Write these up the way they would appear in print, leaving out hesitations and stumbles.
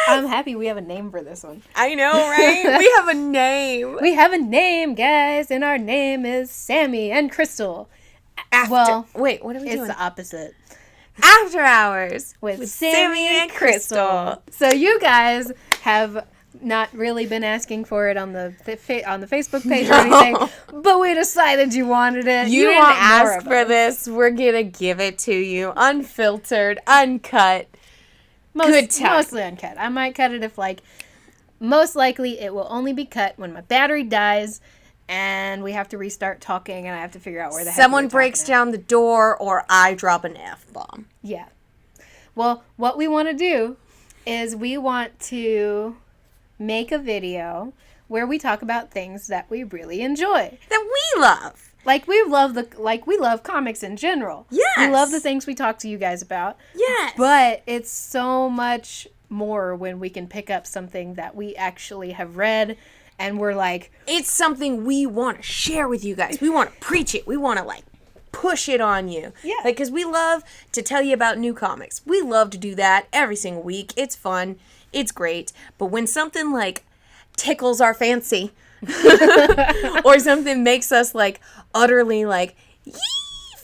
I'm happy we have a name for this one. I know, right? We have a name. We have a name, guys, and our name is Sami and Krystal. Wait, what are we doing? It's the opposite. After Hours with Sami and Krystal. So you guys have not really been asking for it on the Facebook page or anything, but we decided you wanted it. You didn't ask for this. We're gonna give it to you, unfiltered, uncut. Mostly uncut. I might cut it if, most likely it will only be cut when my battery dies and we have to restart talking and I have to figure out where the heck someone breaks down the door or I drop an F-bomb. Yeah. Well, what we want to do is we want to make a video where we talk about things that we really enjoy. That we love. We love comics in general. Yes. We love the things we talk to you guys about. Yes. But it's so much more when we can pick up something that we actually have read and we're like... It's something we want to share with you guys. We want to preach it. We want to, push it on you. Yeah. Because we love to tell you about new comics. We love to do that every single week. It's fun. It's great. But when something, tickles our fancy... or something makes us utterly yee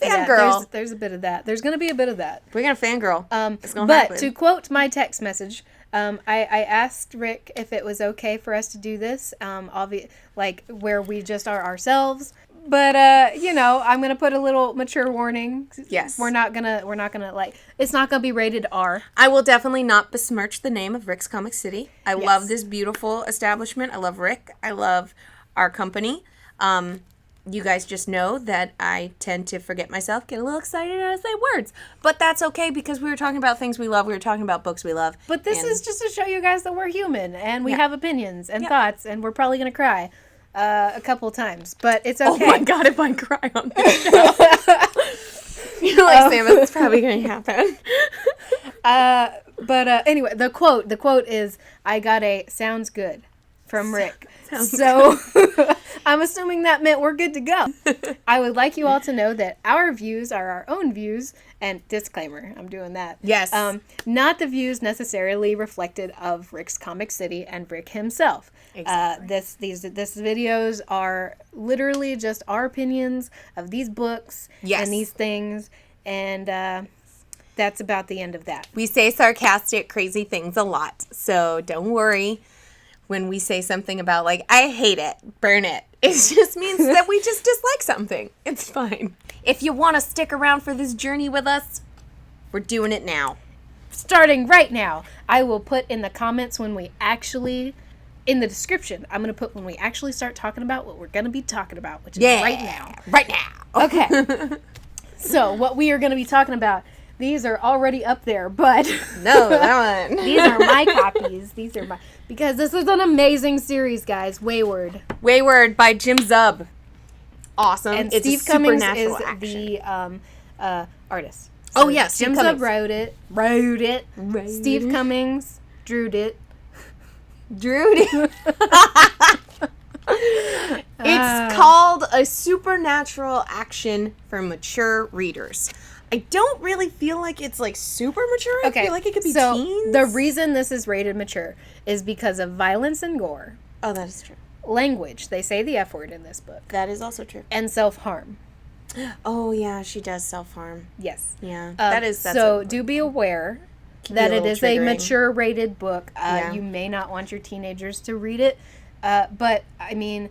fangirl. Yeah, there's a bit of that. There's gonna be a bit of that. We're gonna fangirl. It's gonna but happen. To quote my text message, I asked Rick if it was okay for us to do this, where we just are ourselves. But I'm gonna put a little mature warning. Yes, we're not gonna it's not gonna be rated R. I will definitely not besmirch the name of Rick's Comic City. I love this beautiful establishment. I love Rick. I love our company. You guys just know that I tend to forget myself, get a little excited as I say words. But that's okay because we were talking about things we love. We were talking about books we love. But this is just to show you guys that we're human and we have opinions and thoughts and we're probably gonna cry. A couple of times, but it's okay. Oh my god, if I cry on this show. You're Sam, it's probably going to happen. But anyway, the quote is, I got a sounds good from Rick. So I'm assuming that meant we're good to go. I would like you all to know that our views are our own views, and disclaimer, I'm doing that. Yes. Not the views necessarily reflected of Rick's Comic City and Rick himself. Exactly. These videos are literally just our opinions of these books and these things, and that's about the end of that. We say sarcastic, crazy things a lot, so don't worry when we say something about I hate it, burn it. It just means that we just dislike something. It's fine. If you want to stick around for this journey with us, we're doing it now. Starting right now. I will put in the comments in the description, I'm going to put when we actually start talking about what we're going to be talking about, which is right now. Right now. Okay. So, what we are going to be talking about, these are already up there, but... No, that one. These are my copies. Because this is an amazing series, guys. Wayward. Wayward by Jim Zub. Awesome. And it's Steve a Cummings supernatural is action. the artist. So yes, Jim Zub wrote it. Steve Cummings drew it. It's called a supernatural action for mature readers. I don't really feel like it's super mature. I feel like it could be teens. The reason this is rated mature is because of violence and gore. Oh, that is true. Language. They say the F word in this book. That is also true. And self-harm. Oh, yeah, she does self-harm. Yes. Yeah. Do be aware that it is a mature rated book. You may not want your teenagers to read it. But, I mean...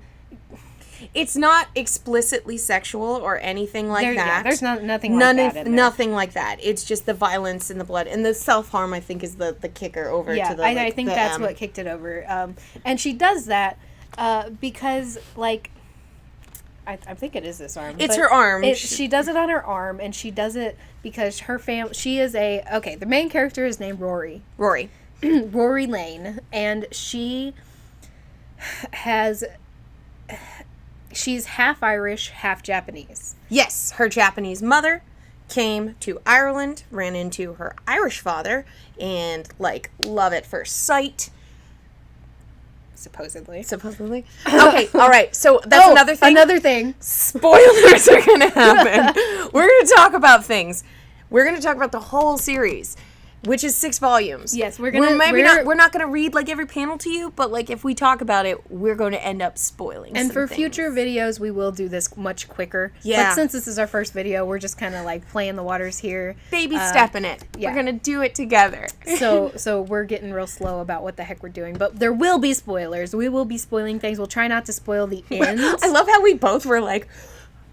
It's not explicitly sexual or anything like that. Yeah, there's nothing like that in there. Nothing like that. It's just the violence and the blood. And the self-harm, I think, is the kicker over to the I think that's what kicked it over. And she does that because, I think it is this arm. It's her arm. She does it on her arm, and she does it because her family... She is the main character is named Rory. Rory Lane. And she has... She's half Irish, half Japanese. Yes, her Japanese mother came to Ireland, ran into her Irish father, and, love at first sight. Supposedly. Okay, all right. So that's another thing. Spoilers are going to happen. We're going to talk about things. We're going to talk about the whole series. which is 6 volumes. Yes, we're not gonna read like every panel to you, but like if we talk about it, we're going to end up spoiling. And some for things. future videos, we will do this much quicker. Yeah. But since this is our first video, we're just kind of like playing the waters here. Baby stepping it. Yeah. We're gonna do it together. So we're getting real slow about what the heck we're doing, but there will be spoilers. We will be spoiling things. We'll try not to spoil the end. I love how we both were like,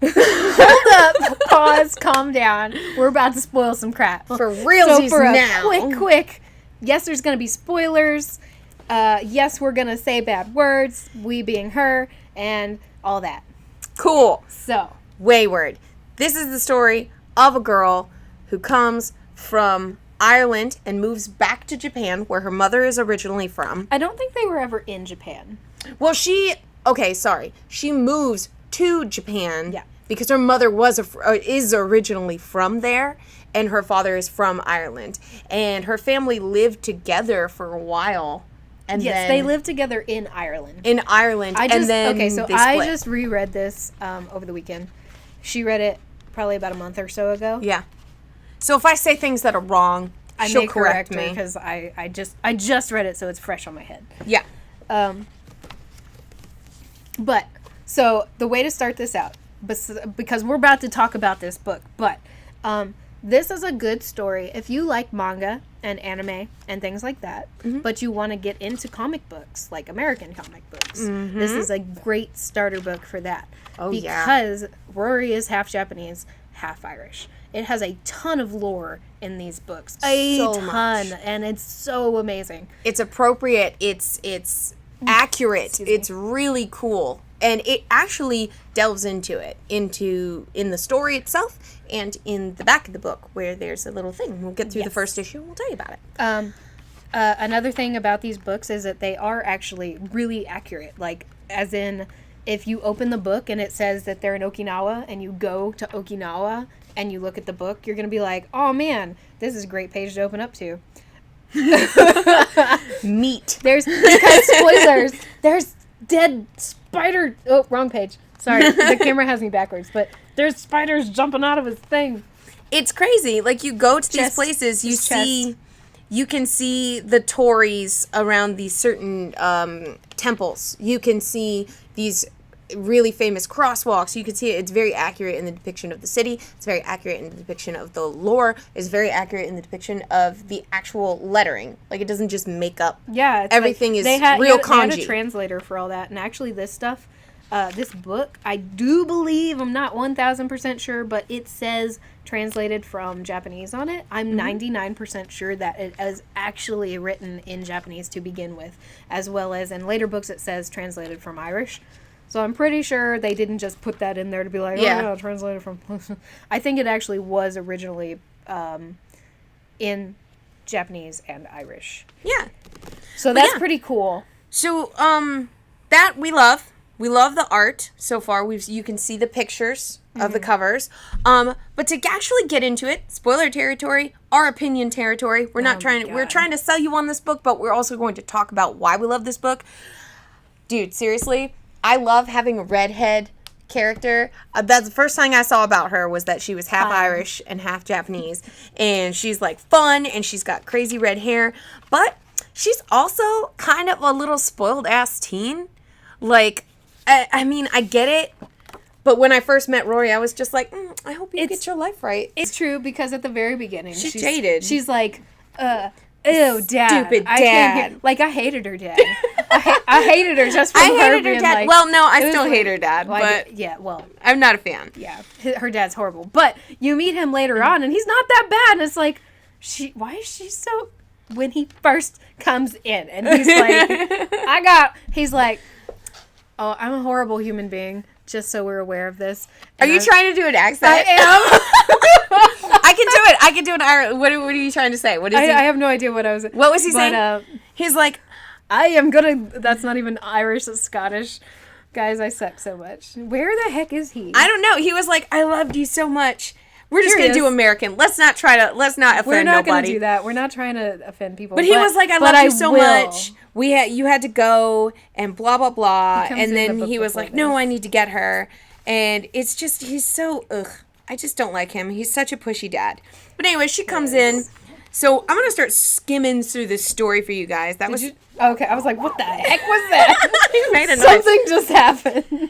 hold up, pause, calm down. We're about to spoil some crap for realsies for a now. Quick. Yes, there's gonna be spoilers. Yes, we're gonna say bad words. We being her and all that. Cool. So, Wayward. This is the story of a girl who comes from Ireland and moves back to Japan, where her mother is originally from. I don't think they were ever in Japan. Well, she moves to Japan. Yeah. Because her mother is originally from there, and her father is from Ireland. And her family lived together for a while. And yes, then they lived together in Ireland. I just reread this over the weekend. She read it probably about a month or so ago. Yeah. So if I say things that are wrong, she'll correct me. Because I just read it, so it's fresh on my head. Yeah. But, so, the way to start this out, because we're about to talk about this book, but this is a good story if you like manga and anime and things like that, but you want to get into comic books, like American comic books. This is a great starter book for that. Because Rory is half Japanese, half Irish. It has a ton of lore in these books. A ton. And it's so amazing. It's appropriate. It's accurate. It's really cool. And it actually delves into it, in the story itself and in the back of the book, where there's a little thing. We'll get through the first issue and we'll tell you about it. Another thing about these books is that they are actually really accurate. Like, as in, if you open the book and it says that they're in Okinawa and you go to Okinawa and you look at the book, you're going to be like, oh man, this is a great page to open up to. Meat. Because spoilers, there's dead spider. Oh, wrong page. Sorry, the camera has me backwards, but there's spiders jumping out of his thing. It's crazy. Like, you go to these places, you can see the tories around these certain temples. You can see these really famous crosswalks. You can see it's very accurate in the depiction of the city. It's very accurate in the depiction of the lore. It's very accurate in the depiction of the actual lettering. Like, it doesn't just make up. Yeah, everything is real kanji. They had a translator for all that, and actually this stuff, this book, I do believe, I'm not 1,000% sure, but it says translated from Japanese on it. I'm 99% sure that it is actually written in Japanese to begin with, as well as in later books it says translated from Irish. So I'm pretty sure they didn't just put that in there to be like, translated from... I think it actually was originally in Japanese and Irish. Yeah. So that's pretty cool. So, that we love. We love the art so far. You can see the pictures of the covers. But to actually get into it, spoiler territory, our opinion territory. We're trying to sell you on this book, but we're also going to talk about why we love this book. Dude, seriously, I love having a redhead character. That's the first thing I saw about her, was that she was half Irish and half Japanese. And she's like fun, and she's got crazy red hair. But she's also kind of a little spoiled ass teen. Like, I mean, I get it. But when I first met Rory, I was just like, I hope you get your life right. It's true, because at the very beginning, she's jaded. She's like, ew, dad. Stupid dad. I hated her dad. I hated her just from her being dad. Like... Well, no, I still hate her dad, but... I'm not a fan. Yeah, her dad's horrible. But you meet him later on, and he's not that bad, and it's like, why is she so... When he first comes in, and he's like, he's like, oh, I'm a horrible human being, just so we're aware of this. And are you trying to do an accent? I am. I can do an Irish. What are you trying to say? What is he? I have no idea what I was... What was he saying? He's like... I am gonna... That's not even Irish, it's Scottish. Guys, I suck so much. Where the heck is he? I don't know. He was like, I loved you so much. We're just gonna do American. Let's not offend nobody. We're not gonna do that. We're not trying to offend people. But he was like, I love you so much. You had to go and blah blah blah. And then he was like, no, I need to get her. And it's just, he's so I just don't like him. He's such a pushy dad. But anyway, she comes in. So I'm going to start skimming through this story for you guys. Okay, I was like, what the heck was that? You made a noise. Something just happened.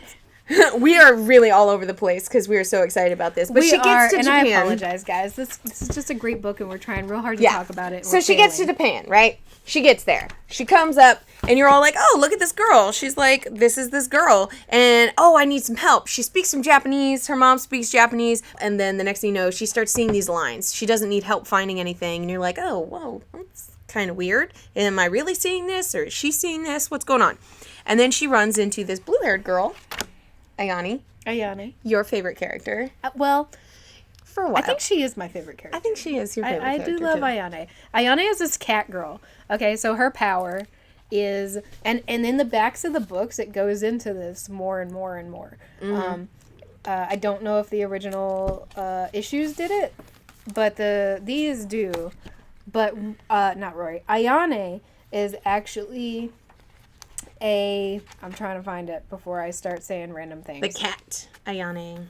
We are really all over the place because we are so excited about this. But she gets to Japan. And I apologize, guys. This is just a great book, and we're trying real hard to talk about it. So she gets to Japan, right? She gets there. She comes up, and you're all like, oh, look at this girl. She's like, this is this girl. And, oh, I need some help. She speaks some Japanese. Her mom speaks Japanese. And then the next thing you know, she starts seeing these lines. She doesn't need help finding anything. And you're like, oh, whoa, that's kind of weird. Am I really seeing this? Or is she seeing this? What's going on? And then she runs into this blue-haired girl, Ayane. Your favorite character. Well, for a while. I think she is my favorite character. I think she is your favorite character. I do love Ayane. Ayane is this cat girl. Okay, so her power is... And in the backs of the books, it goes into this more and more and more. Mm-hmm. I don't know if the original issues did it, but these do. But, not Rory. Ayane is actually... I'm trying to find it before I start saying random things. The cat, Ayane.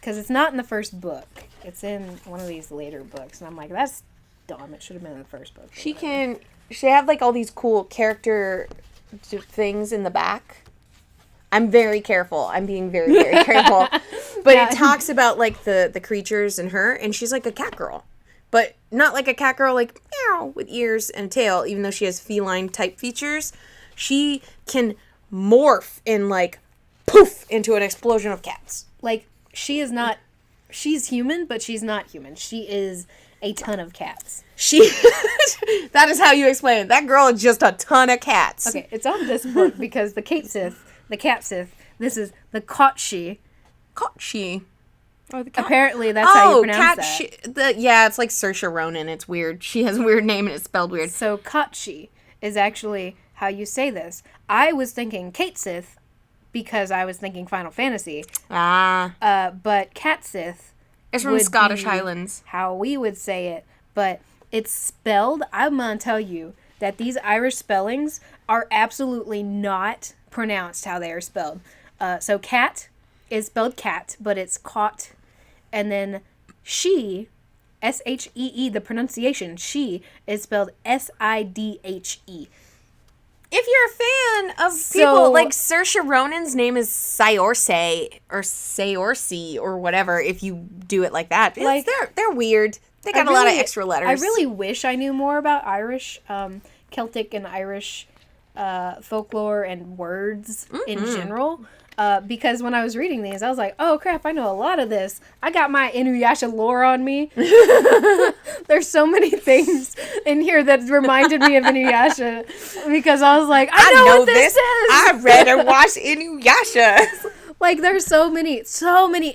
Because it's not in the first book. It's in one of these later books. And I'm like, that's dumb. It should have been in the first book. She have like all these cool character things in the back. I'm very careful. I'm being very, very careful. But it talks about like the creatures and her. And she's like a cat girl. But not like a cat girl like, meow, with ears and a tail. Even though she has feline type features. She can morph and, like, poof, into an explosion of cats. Like, she's human, but she's not human. She is a ton of cats. That is how you explain it. That girl is just a ton of cats. Okay, it's on this book because the cat Sith, this is the Kotshi. Kotshi. Apparently, that's how you pronounce that. It's like Saoirse Ronan. It's weird. She has a weird name and it's spelled weird. So, Kotshi is actually... how you say this. I was thinking Kate Sith because I was thinking Final Fantasy. But Cat Sith is from Scottish Highlands. How we would say it. But it's spelled, I'm going to tell you that these Irish spellings are absolutely not pronounced how they are spelled. So cat is spelled cat, but it's caught. And then she, S-H-E-E, the pronunciation, she is spelled S-I-D-H-E. If you're a fan of people, like Saoirse Ronan's name is Saoirse or Saoirse or whatever, if you do it like that. Like, they're weird. They got a lot of extra letters. I really wish I knew more about Irish, Celtic and Irish folklore and words in general. Because when I was reading these, I was like, oh crap, I know a lot of this. I got my Inuyasha lore on me. There's so many things in here that reminded me of Inuyasha because I was like, I know what this is. I read and watched Inuyasha. Like, there's so many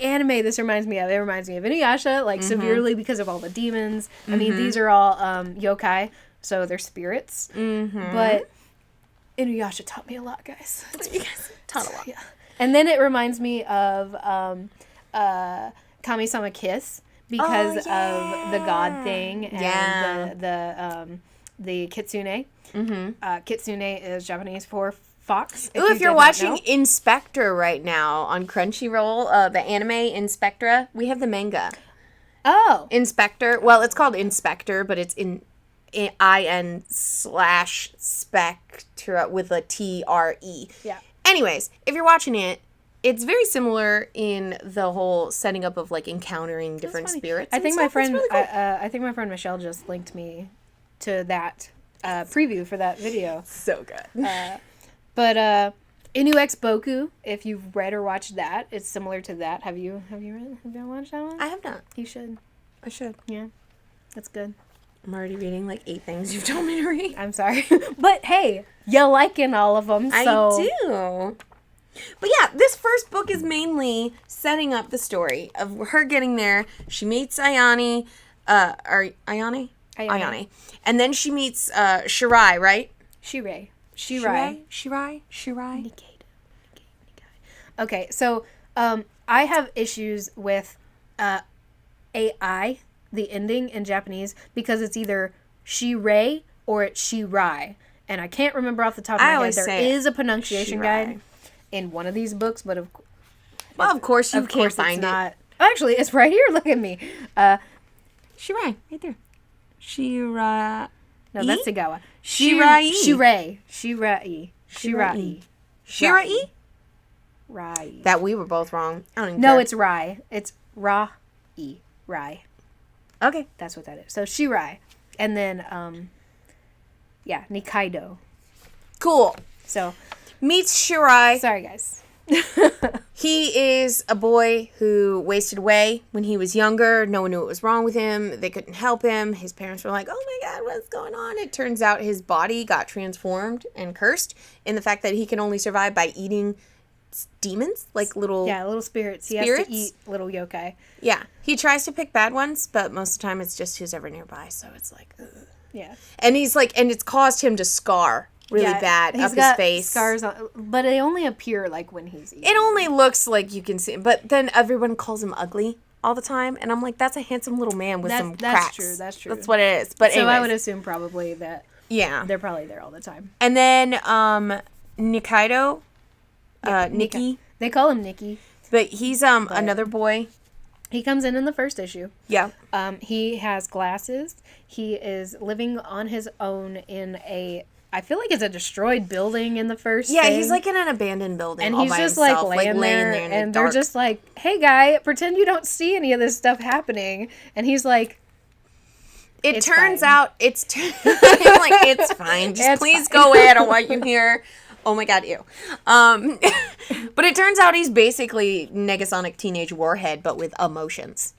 anime this reminds me of. It reminds me of Inuyasha, like, severely because of all the demons. I mean, these are all yokai, so they're spirits. But Inuyasha taught me a lot, guys. Taught a lot. Yeah. And then it reminds me of Kami-sama Kiss because of the god thing and the kitsune. Kitsune is Japanese for fox. If you're watching Inspector right now on Crunchyroll, the anime Inspectra, we have the manga. Oh. Inspector. Well, it's called Inspector, but it's IN/Spectra with a TRE. Yeah. Anyways, if you're watching it, it's very similar in the whole setting up of like encountering different spirits. I think my friend, really cool. I think my friend Michelle just linked me to that preview for that video. So good. But Inu X Boku, if you've read or watched that, it's similar to that. Have you read? Have you watched that one? I have not. You should. I should. Yeah, that's good. I'm already reading like 8 things you've told me to read. I'm sorry. But hey, you liking all of them, so... I do. But yeah, this first book is mainly setting up the story of her getting there. She meets Ayane. Ayane? And then she meets Shirai, right? Shirai. Okay, so I have issues with AI, the ending in Japanese, because it's either Shirai or it's Shirai. And I can't remember off the top of my head. There is a pronunciation guide in one of these books, but of course you can't find it. Actually, it's right here. Look at me. Shirai, right there. Shirai. No, that's Sagawa. Shirai. Shirai. Rai. That we were both wrong. I don't even No, care. it's Rai. It's Ra-I. Rai. Okay. That's what that is. So Shirai. And then, Nikaido. Cool. So, Meets Shirai. sorry guys. He is a boy who wasted away when he was younger. No one knew what was wrong with him. They couldn't help him. His parents were like, oh my God, what's going on? It turns out his body got transformed and cursed in the fact that he can only survive by eating demons, like little... Yeah, little spirits. He has Spirits? to eat little yokai. Yeah. He tries to pick bad ones, but most of the time it's just who's ever nearby, so it's like... Ugh. Yeah. And he's like... And it's caused him to scar really bad He's up got his face. scars on, but they only appear like when he's eating. It only looks like you can see him, but then everyone calls him ugly all the time, and I'm like, that's a handsome little man with some cracks. That's true. That's what it is. But so anyways, I would assume probably that they're probably there all the time. And then Nikaido, Nikki. They call him Nikki. But he's another boy. He comes in the first issue. Yeah. He has glasses. He is living on his own in I feel like it's a destroyed building in the first thing. He's like in an abandoned building and all he's by just himself, like laying there and they're just like, hey guy, pretend you don't see any of this stuff happening. And he's like, it turns out it's I'm like, it's fine. Just please go away. I don't want you here. Oh my God, ew. But it turns out he's basically Negasonic Teenage Warhead, but with emotions.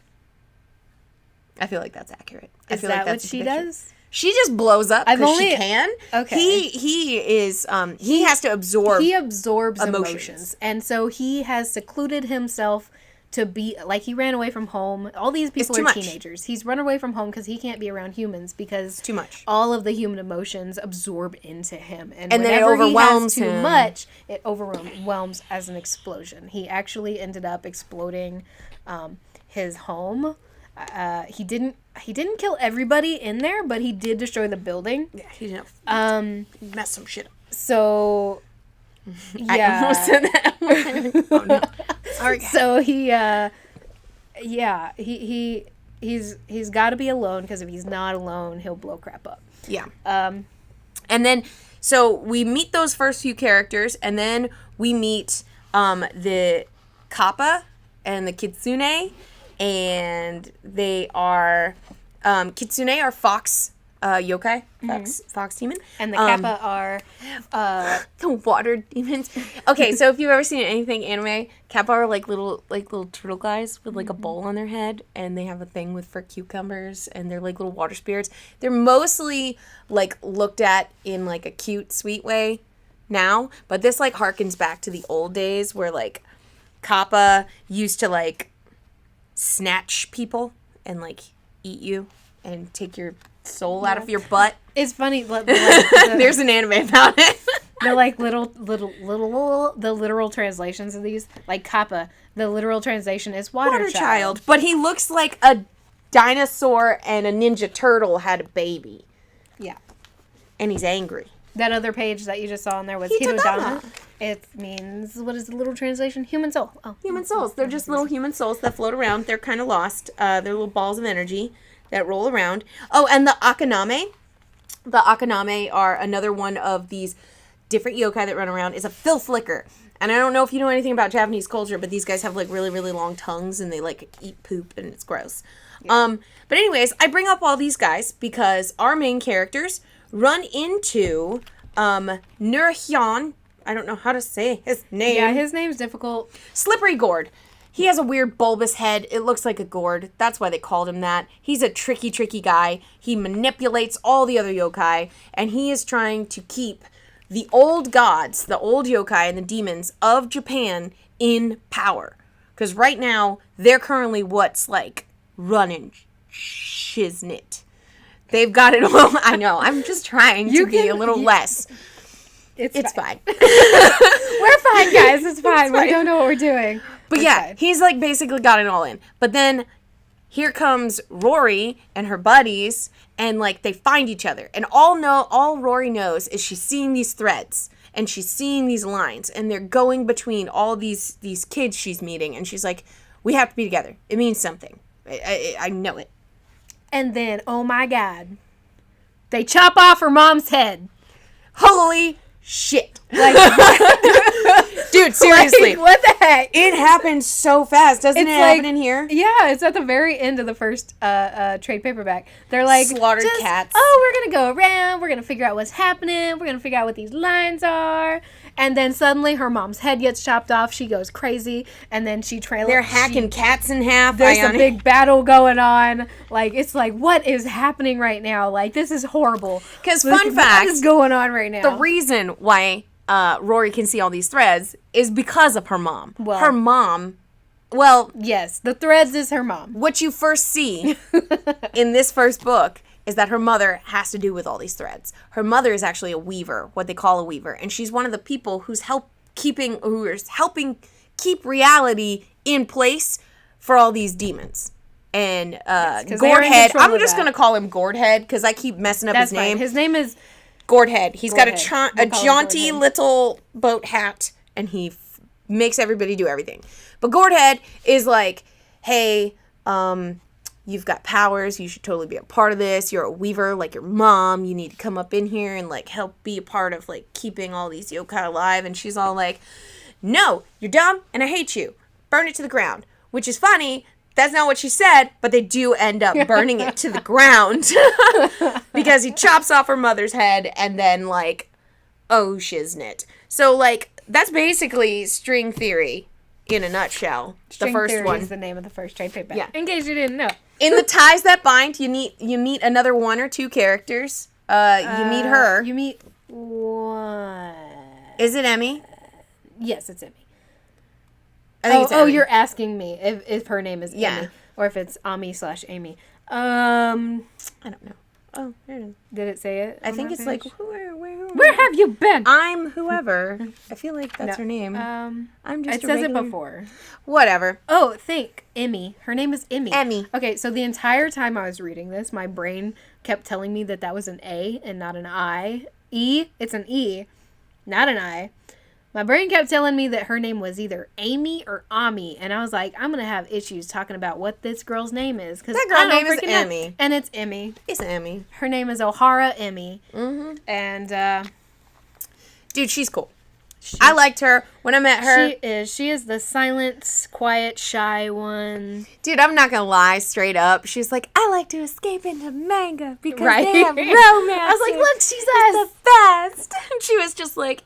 I feel like that's accurate. I is feel that like that's what she does? She just blows up because she can. Okay. He is he has to absorb. He absorbs emotions. And so he has secluded himself to be like, he ran away from home. All these people are teenagers. He's run away from home because he can't be around humans because too much. All of the human emotions absorb into him, and then it he has overwhelms too him. much. It overwhelms as an explosion. He actually ended up exploding his home. He didn't kill everybody in there, but he did destroy the building. Yeah, he didn't. Mess some shit up. So. Yeah. I almost said that. Oh no. Sorry. So he's got to be alone because if he's not alone, he'll blow crap up. Yeah. And then so we meet those first few characters, and then we meet the Kappa and the Kitsune, and they are Kitsune are fox yokai, fox demon, and the Kappa are the water demons. Okay, so if you've ever seen anything anime, Kappa are like little turtle guys with like a bowl on their head, and they have a thing for cucumbers, and they're like little water spirits. They're mostly like looked at in like a cute, sweet way now, but this like harkens back to the old days where like Kappa used to like snatch people and like eat you and take your soul out of your butt. It's funny. There's an anime about it. They're like little the literal translations of these. Like Kappa, the literal translation is water child. But he looks like a dinosaur and a ninja turtle had a baby. Yeah. And he's angry. That other page that you just saw in there was Hitodama. It means, what is the literal translation? Human soul. Oh, human souls. They're just little human souls that float around. They're kind of lost. They're little balls of energy that roll around. Oh, and the Akaname. The Akaname are another one of these different yokai that run around. It's a filth licker. And I don't know if you know anything about Japanese culture, but these guys have like really, really long tongues and they like eat poop and it's gross. Yeah. But anyways, I bring up all these guys because our main characters run into Nurhyan. I don't know how to say his name. Yeah, his name's difficult. Slippery Gourd. He has a weird bulbous head. It looks like a gourd. That's why they called him that. He's a tricky guy. He manipulates all the other yokai, and he is trying to keep the old gods, the old yokai and the demons of Japan in power. Because right now, they're currently what's like running shiznit. They've got it all. I know. I'm just trying to be a little less. It's fine. We're fine, guys. It's fine. We don't know what we're doing. But it's yeah, fine. He's like basically got it all in. But then here comes Rory and her buddies, and like they find each other. And all Rory knows is she's seeing these threads and she's seeing these lines, and they're going between all these kids she's meeting, and she's like, we have to be together. It means something. I know it. And then, oh my God, they chop off her mom's head. Holy shit. Like, dude, seriously. like, what the heck? It happened so fast. Doesn't it happen in here? Yeah, it's at the very end of the first trade paperback. They're like, slaughtered cats. Oh, we're going to go around. We're going to figure out what's happening. We're going to figure out what these lines are. And then suddenly her mom's head gets chopped off. She goes crazy. And then they're hacking cats in half. There's a big battle going on. Like, it's like, what is happening right now? Like, this is horrible. Because fun fact. What is going on right now? The reason why Rory can see all these threads is because of her mom. Well, her mom, well... Yes, the threads is her mom. What you first see in this first book is that her mother has to do with all these threads. Her mother is actually a weaver, what they call a weaver, and she's one of the people who's helping keep reality in place for all these demons. And Gourdhead, I'm just going to call him Gourdhead because I keep messing up his name. Fine. His name is Gourdhead. He's got a jaunty little boat hat, and he makes everybody do everything. But Gourdhead is like, hey, you've got powers. You should totally be a part of this. You're a weaver like your mom. You need to come up in here and like help be a part of like keeping all these yokai alive. And she's all like, no, you're dumb and I hate you. Burn it to the ground. Which is funny. That's not what she said, but they do end up burning it to the ground because he chops off her mother's head and then like, oh shiznit. So like that's basically string theory in a nutshell. String the first Theory one is the name of the first trade paperback. Yeah. In case you didn't know. In the ties that bind, you meet another one or two characters. You meet her. You meet one. Is it Emmy? Yes, it's Emmy. I think it's Emmy. You're asking me if her name is Emmy or if it's Ami/Amy. I don't know. Oh, there it is. Did it say it? I think it's page? like Where have you been? I'm whoever. I feel like that's her name. I'm just. It says it before. Whatever. Oh, think Emmy. Her name is Emmy. Emmy. Okay, so the entire time I was reading this, my brain kept telling me that was an A and not an I. It's an E, not an I. My brain kept telling me that her name was either Amy or Ami, and I was like, I'm gonna have issues talking about what this girl's name is because that girl's name is Emmy, and it's Emmy. It's Emmy. Her name is O'Hara Emmy, and dude, she's cool. I liked her when I met her. She is the silent, quiet, shy one. Dude, I'm not gonna lie, straight up. She's like, I like to escape into manga because right? they have romance. I was like, look, she's the best. And she was just like,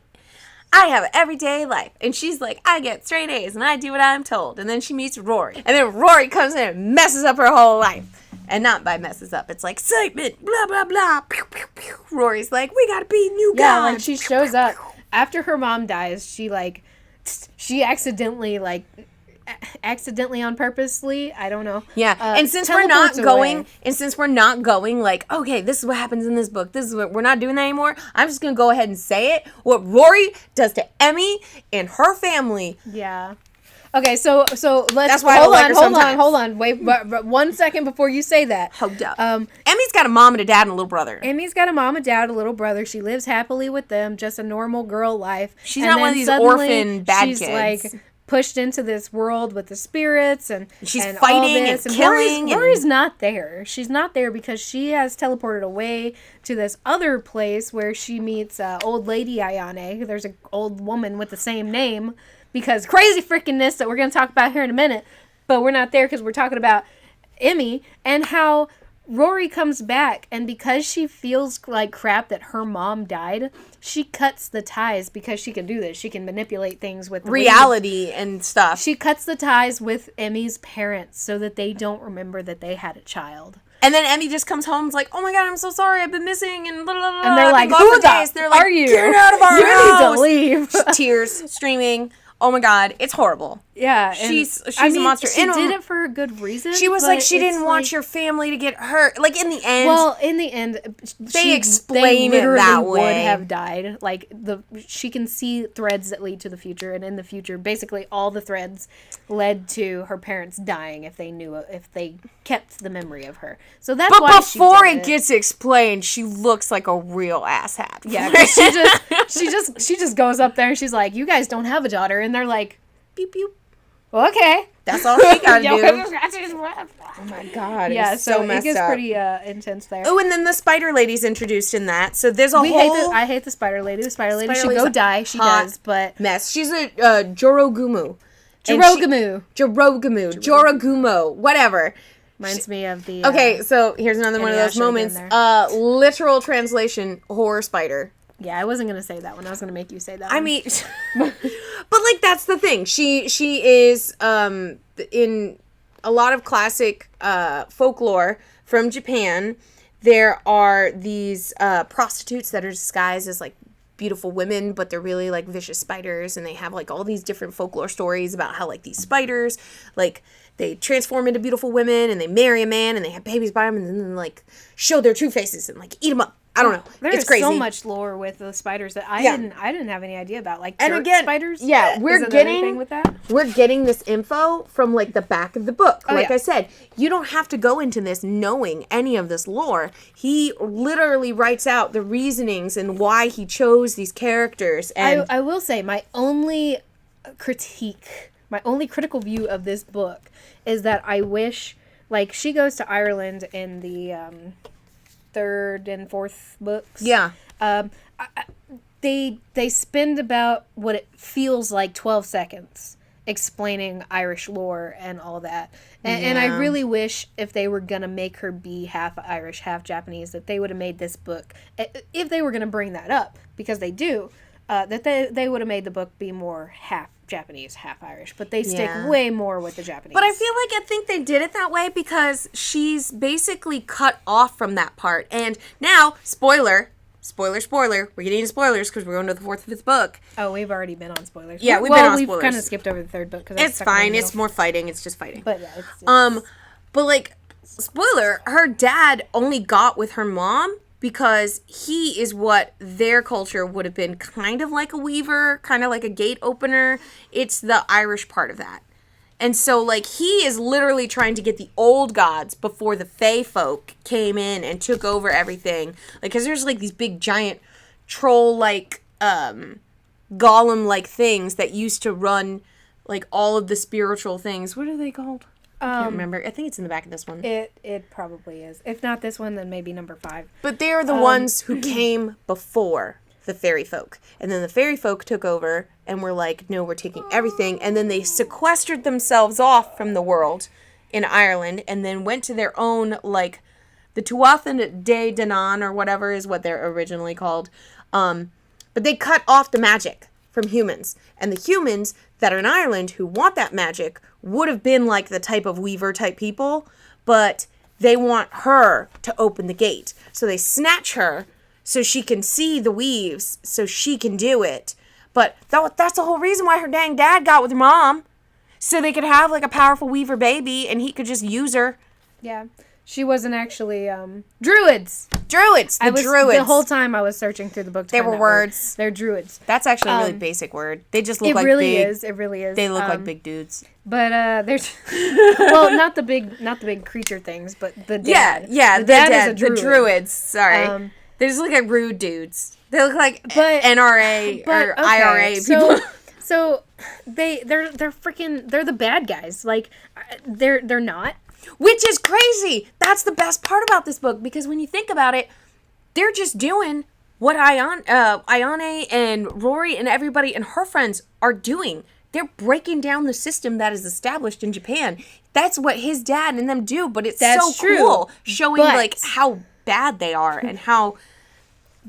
I have an everyday life. And she's like, I get straight A's and I do what I'm told. And then she meets Rory. And then Rory comes in and messes up her whole life. And not by messes up. It's like, excitement, blah, blah, blah. Pew, pew, pew. Rory's like, we gotta be new guys. Yeah, like she shows up. After her mom dies, she accidentally on purposely, I don't know. Yeah, and since we're not going, like, okay, this is what happens in this book. This is what we're not doing that anymore. I'm just gonna go ahead and say it. What Rory does to Emmy and her family. Yeah. Okay, so let's. That's why hold on. Wait, but 1 second before you say that. Hold up. Emmy's got a mom and a dad and a little brother. Emmy's got a mom and dad, a little brother. She lives happily with them, just a normal girl life. She's not one of these orphan bad kids. She's like pushed into this world with the spirits and she's and fighting all this. and killing. Rory's not there. She's not there because she has teleported away to this other place where she meets old lady Ayane. There's an old woman with the same name. Because crazy freakingness that we're going to talk about here in a minute. But we're not there because we're talking about Emmy and how Rory comes back. And because she feels like crap that her mom died, she cuts the ties because she can do this. She can manipulate things with reality and stuff. She cuts the ties with Emmy's parents so that they don't remember that they had a child. And then Emmy just comes home and is like, oh my God, I'm so sorry. I've been missing. And blah, blah, blah. And they're like, who the are you? Get out of our house. You need to leave. Tears, streaming. Oh my God, it's horrible. Yeah, she's a monster. She did it for a good reason. She was like, she didn't want your family to get hurt. Like in the end. Well, in the end, they explain it that way. Would have died. Like she can see threads that lead to the future, and in the future, basically all the threads led to her parents dying if they kept the memory of her. So that's why. But before it gets explained, she looks like a real asshat. Yeah, she just goes up there and she's like, "You guys don't have a daughter," and they're like, "Beep beep." Well, okay. That's all she got to do. Oh my God. Yeah, so messed it gets up. pretty intense there. Oh, and then the spider lady's introduced in that. So there's I hate the spider lady. The spider lady should go die. She does, but mess. She's a Jorogumo. Jorogumo. Whatever. Reminds me of the... okay, so here's another one of those moments. Literal translation, horror spider. Yeah, I wasn't going to say that one. I was going to make you say that one. I mean... but, like, that's the thing. She is, in a lot of classic folklore from Japan, there are these prostitutes that are disguised as, like, beautiful women, but they're really, like, vicious spiders, and they have, like, all these different folklore stories about how, like, these spiders, like... they transform into beautiful women, and they marry a man, and they have babies by him, and then, like, show their true faces and, like, eat them up. I don't know. There's crazy. so much lore with the spiders that I didn't have any idea about. Like, dirt spiders? Yeah, we're getting this info from, like, the back of the book. I said, you don't have to go into this knowing any of this lore. He literally writes out the reasonings and why he chose these characters. And I will say, my only critical view of this book is that I wish, like, she goes to Ireland in the third and fourth books. Yeah. They spend about what it feels like 12 seconds explaining Irish lore and all that. And I really wish if they were going to make her be half Irish, half Japanese, that they would have made this book, if they were going to bring that up, because they do, that they would have made the book be more half Japanese, half Irish, but they stick way more with the Japanese. But I think they did it that way because she's basically cut off from that part. And now, spoiler, we're getting into spoilers because we're going to the fourth and fifth book. Oh, we've already been on spoilers. Yeah, we've been on spoilers. We've kind of skipped over the third book. It's fine. It's more fighting. It's just fighting. But yeah, it's but like, spoiler, her dad only got with her mom because he is what their culture would have been kind of like a weaver, kind of like a gate opener. It's the Irish part of that. And so, like, he is literally trying to get the old gods before the Fae folk came in and took over everything. Like, because there's, like, these big, giant, troll-like, golem-like things that used to run, like, all of the spiritual things. What are they called? I can't remember. I think it's in the back of this one. It probably is. If not this one, then maybe number 5. But they're the ones who came before the fairy folk. And then the fairy folk took over and were like, no, we're taking everything. And then they sequestered themselves off from the world in Ireland and then went to their own, like, the Tuatha De Danann or whatever is what they're originally called. But they cut off the magic from humans. And the humans that are in Ireland who want that magic would have been like the type of weaver type people, but they want her to open the gate. So they snatch her so she can see the weaves, so she can do it. But that's the whole reason why her dang dad got with her mom. So they could have like a powerful weaver baby and he could just use her. Yeah. She wasn't actually, druids! Druids! Druids. The whole time I was searching through the book to They find were that words. Word. They're druids. That's actually a really basic word. They just look like really big... is. It really is. They look like big dudes. But, there's... well, not the big creature things, but the dad. Yeah, the dad is a druid. The druids, sorry. They just look like rude dudes. They look like NRA or IRA people. So they're the bad guys. Like, they're not. Which is crazy. That's the best part about this book, because when you think about it, they're just doing what Ayane and Rory and everybody and her friends are doing. They're breaking down the system that is established in Japan. That's what his dad and them do, but it's so cool, showing like how bad they are and how...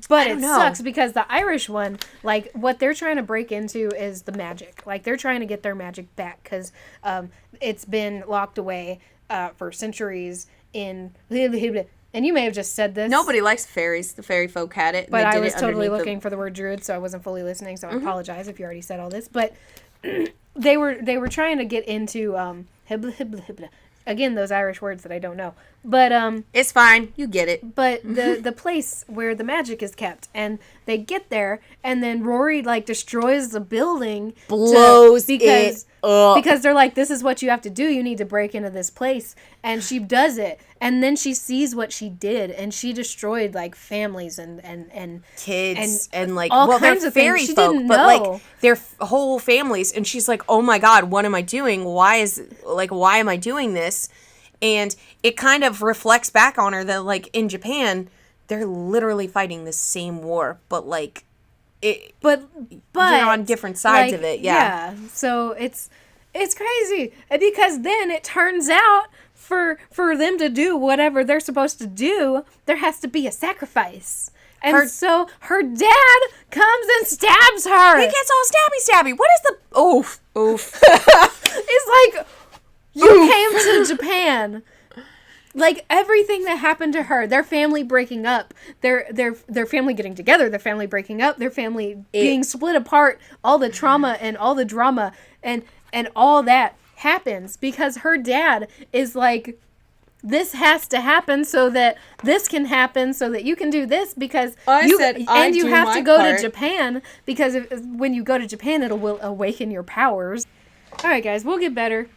But it sucks because the Irish one, like, what they're trying to break into is the magic. Like, they're trying to get their magic back because it's been locked away for centuries in... And you may have just said this. Nobody likes fairies. The fairy folk had it. But I was totally looking for the word druid, so I wasn't fully listening, so I apologize if you already said all this. But they were trying to get into... hibla, hibla, hibla. Again, those Irish words that I don't know. But it's fine. You get it. But the place where the magic is kept, and they get there, and then Rory like destroys the building, blows it Because they're like, this is what you have to do. You need to break into this place. And she does it. And then she sees what she did. And she destroyed, like, families and kids and like, all well, kinds they're of things fairy she folk, didn't but know. like their whole families. And she's like, oh my God, what am I doing? Why am I doing this? And it kind of reflects back on her that, like, in Japan, they're literally fighting the same war, but like, but you're on different sides like, of it. Yeah. So it's crazy because then it turns out for them to do whatever they're supposed to do, there has to be a sacrifice. And so her dad comes and stabs her. He gets all stabby. What is the oof? It's like, you came to Japan. Like, everything that happened to her, their family breaking up, their family getting together, their family breaking up, their family being split apart, all the trauma and all the drama and all that happens because her dad is like, this has to happen so that this can happen so that you can do this because you have to go to Japan because when you go to Japan, it will awaken your powers. All right, guys, we'll get better.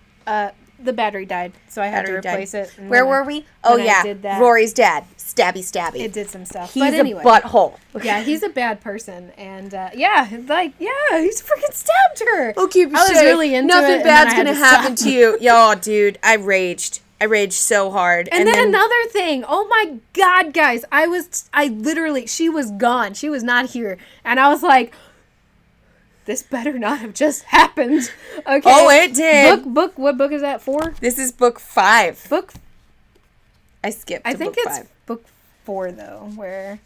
The battery died, so I had to replace it. Where were we? Oh, yeah. Rory's dad. Stabby. It did some stuff. He's but anyway, a butthole. Yeah, he's a bad person. And, he's freaking stabbed her. Okay, I was really into nothing it. Nothing bad's going to happen to you. Yo, dude, I raged. I raged so hard. And then another thing. Oh, my God, guys. She was gone. She was not here. And I was like, this better not have just happened. Okay. Oh, it did. Book. What book is that for? This is book 5. I skipped. I think book it's 5. book 4 though, where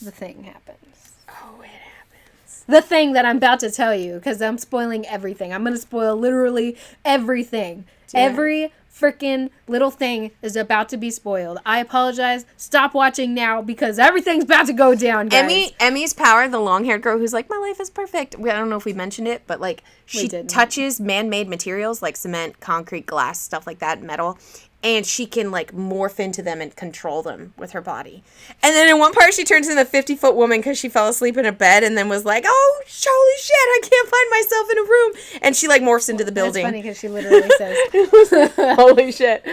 the thing happens. Oh, it happens. The thing that I'm about to tell you, because I'm spoiling everything. I'm gonna spoil literally everything. Every freaking little thing is about to be spoiled. I apologize. Stop watching now because everything's about to go down, guys. Emmy's power, the long-haired girl who's like, my life is perfect. I don't know if we mentioned it, but like she touches man-made materials like cement, concrete, glass, stuff like that, metal, and she can like morph into them and control them with her body. And then in one part she turns into a 50-foot woman because she fell asleep in a bed and then was like, oh, holy shit, I can't find myself in a room. And she like morphs into the building. That's funny because she literally says, holy shit.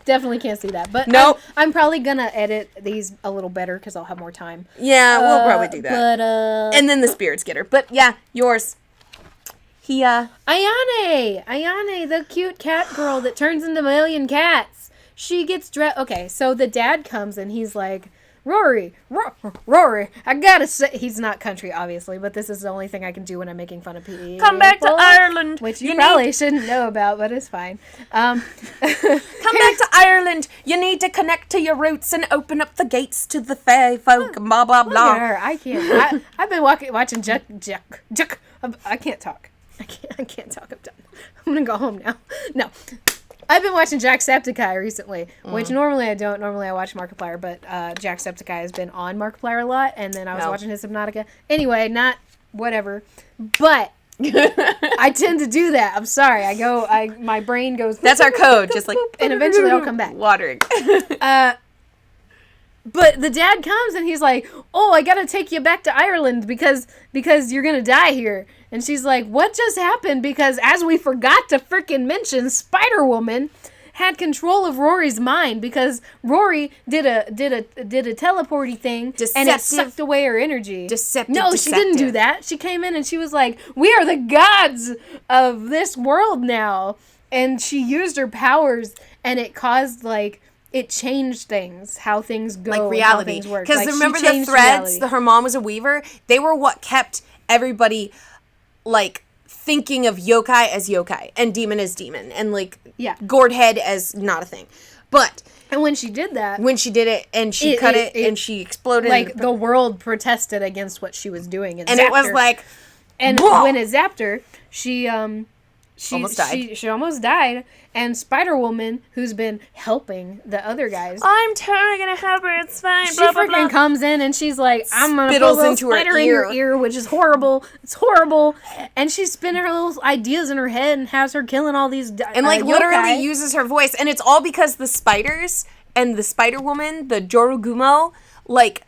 Definitely can't see that. But nope. I'm probably going to edit these a little better because I'll have more time. Yeah, we'll probably do that. But, and then the spirits get her. But yeah, yours. Ayane, the cute cat girl that turns into a million cats. She gets dressed. Okay, so the dad comes and he's like, Rory, I gotta say, he's not country, obviously, but this is the only thing I can do when I'm making fun of people. Come back to Ireland. Which you probably shouldn't know about, but it's fine. Come back to Ireland. You need to connect to your roots and open up the gates to the fae folk, blah, blah, blah. Look at her. I can't. I've been watching Juck. I can't talk. I can't talk. I'm done. I'm gonna go home now. No. I've been watching Jacksepticeye recently, which normally I don't. Normally I watch Markiplier, but Jacksepticeye has been on Markiplier a lot, and then I was watching his Subnautica. Anyway, not whatever. But I tend to do that. I'm sorry. My brain goes... That's our code. Just like... And eventually I'll come back. Watering. But the dad comes and he's like, oh, I gotta take you back to Ireland because you're gonna die here. And she's like, what just happened? Because as we forgot to freaking mention, Spider-Woman had control of Rory's mind because Rory did a teleporty thing and it sucked away her energy. No, she didn't do that. She came in and she was like, we are the gods of this world now. And she used her powers and it caused like... It changed things, how things go, like reality. Because like, remember the threads? Her mom was a weaver. They were what kept everybody like thinking of yokai as yokai and demon as demon and like gourd head as not a thing. But and when she did that, and she cut it and she exploded, like the world protested against what she was doing, and it was like, and whoa! When it zapped her, she almost died. She almost died. And Spider-Woman, who's been helping the other guys, I'm totally gonna help her. It's fine. She freaking comes in and she's like, I'm gonna put a little spider in your ear, which is horrible. It's horrible. And she's spinning her little ideas in her head and has her killing all these and like literally uses her voice. And it's all because the spiders and the Spider-Woman, the Jorugumo, like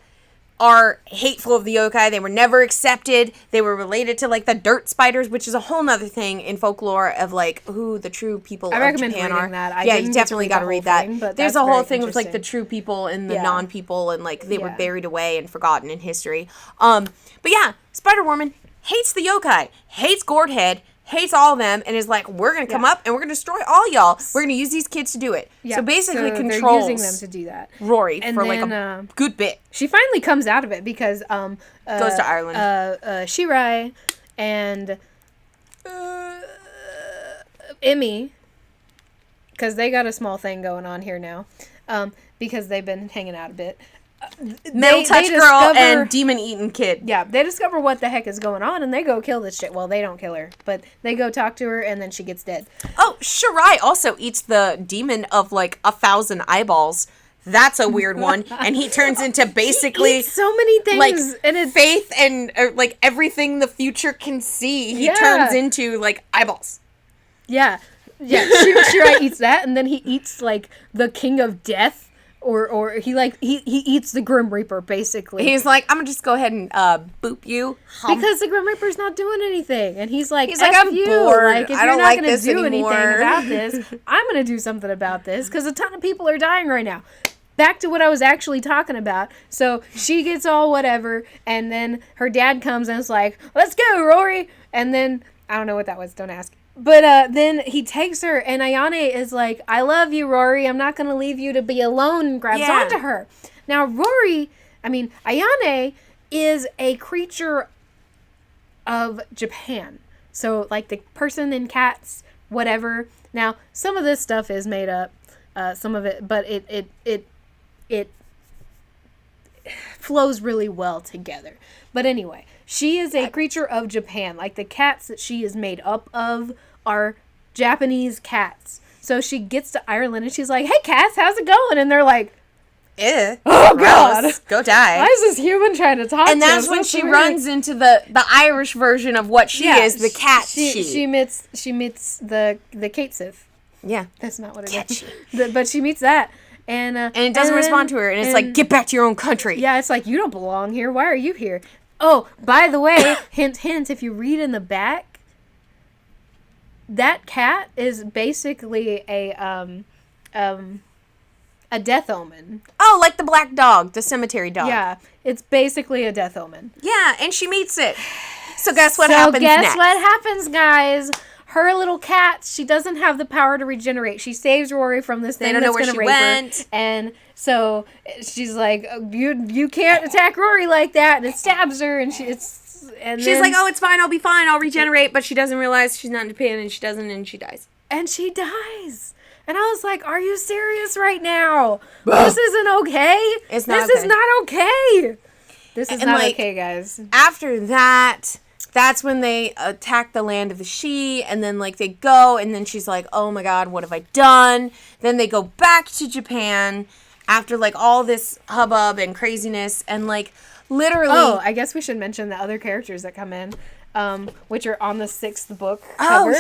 are hateful of the yokai. They were never accepted. They were related to like the dirt spiders, which is a whole nother thing in folklore of like who the true people of Japan are. That. Yeah, you definitely got to read that. Thing, there's a whole thing with like the true people and the non-people, and like they were buried away and forgotten in history. But yeah, Spider-Woman hates the yokai, hates Gourdhead, hates all of them, and is like, we're going to come up and we're going to destroy all y'all. We're going to use these kids to do it. Yeah. So basically controls they're using them to do that. Rory and for then, like a good bit. She finally comes out of it because goes to Ireland. Shirai and Emmy, because they got a small thing going on here now, because they've been hanging out a bit. Metal Touch Girl and Demon Eaten Kid. Yeah, they discover what the heck is going on, and they go kill this shit. Well, they don't kill her, but they go talk to her, and then she gets dead. Oh, Shirai also eats the demon of, like, 1,000 eyeballs. That's a weird one. And he turns into basically... He eats so many things. Like, and it's... faith and, like, everything the future can see. He turns into, like, eyeballs. Yeah. Yeah, Shirai eats that, and then he eats, like, the King of Death. Or he eats the Grim Reaper, basically. He's like, I'm gonna just go ahead and boop you. Because the Grim Reaper's not doing anything. And he's like, I'm you. bored. Like, if I you're don't not like gonna this do anymore. anything about this, I'm gonna do something about this. Because a ton of people are dying right now. Back to what I was actually talking about. So she gets all whatever, and then her dad comes and is like, let's go, Rory. And then, I don't know what that was, don't ask. But then he takes her, and Ayane is like, I love you, Rory. I'm not going to leave you to be alone, and grabs onto her. Now, Ayane is a creature of Japan. So, like, the person in Cats, whatever. Now, some of this stuff is made up, some of it, but it flows really well together. But anyway, she is a creature of Japan. Like, the cats that she is made up of are Japanese cats. So she gets to Ireland and she's like, hey, cats, how's it going? And they're like, oh, God. Go die. Why is this human trying to talk to us? And that's when she runs into the Irish version of what she is, the cat she meets the Kate Sif. Yeah. That's not what it is. But she meets that. And it doesn't respond to her. And it's like, get back to your own country. Yeah, it's like, you don't belong here. Why are you here? Oh, by the way, hint, hint, if you read in the back, that cat is basically a death omen. Oh, like the black dog, the cemetery dog. Yeah, it's basically a death omen. Yeah, and she meets it. So guess what happens next? What happens, guys? Her little cat, she doesn't have the power to regenerate. She saves Rory from this thing that's going to rape her. And so she's like, you can't attack Rory like that. And it stabs her, and she's like, oh, it's fine, I'll be fine, I'll regenerate. But she doesn't realize she's not in Japan, and she doesn't, and she dies. And she dies. And I was like, are you serious right now? This isn't okay. This is not okay. This is not okay, guys. After that... That's when they attack the land of the Sidhe, and then, like, they go, and then she's like, oh, my God, what have I done? Then they go back to Japan after, like, all this hubbub and craziness, and, like, literally... Oh, I guess we should mention the other characters that come in, which are on the 6th book cover.